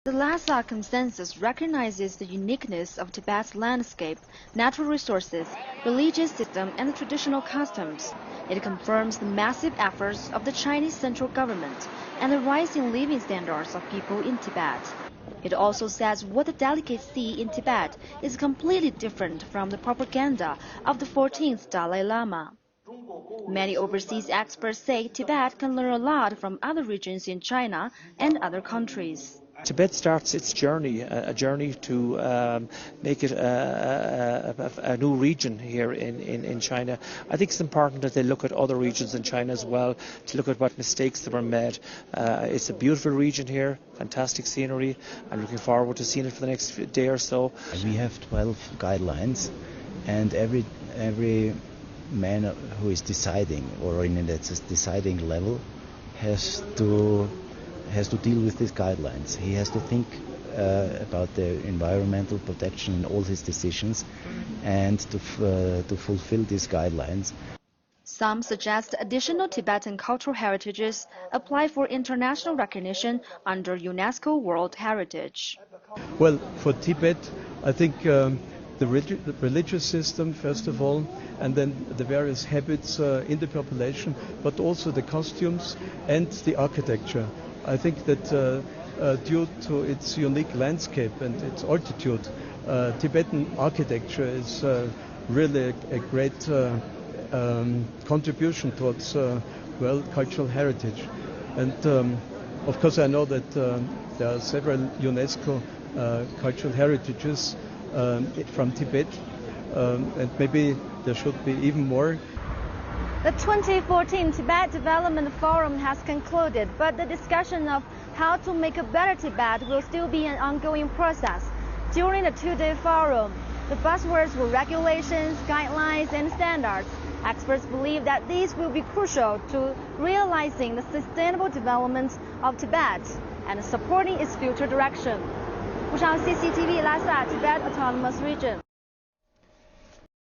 The Lhasa Consensus recognizes the uniqueness of Tibet's landscape, natural resources, religious system, and traditional customs. It confirms the massive efforts of the Chinese central government and the rising living standards of people in Tibet. It also says what the delegates see in Tibet is completely different from the propaganda of the 14th Dalai Lama. Many overseas experts say Tibet can learn a lot from other regions in China and other countries. Tibet starts its journey, a journey to make it a new region here in China. I think it's important that they look at other regions in China as well, to look at what mistakes that were made. It's a beautiful region here, fantastic scenery. I'm looking forward to seeing it for the next day or so. We have 12 guidelines, and every man who is deciding or in a deciding level has to deal with these guidelines. He has to think about the environmental protection in all his decisions and to fulfill these guidelines. Some suggest additional Tibetan cultural heritages apply for international recognition under UNESCO World Heritage. Well, for Tibet, I think the religious system, first of all, and then the various habits in the population, but also the costumes and the architecture. I think that due to its unique landscape and its altitude, Tibetan architecture is really a great contribution towards cultural heritage. And of course I know that there are several UNESCO cultural heritages from Tibet, and maybe there should be even more. The 2014 Tibet Development Forum has concluded, but the discussion of how to make a better Tibet will still be an ongoing process. During the two-day forum, the buzzwords were regulations, guidelines, and standards. Experts believe that these will be crucial to realizing the sustainable development of Tibet and supporting its future direction. Wushang CCTV Lhasa, Tibet Autonomous Region.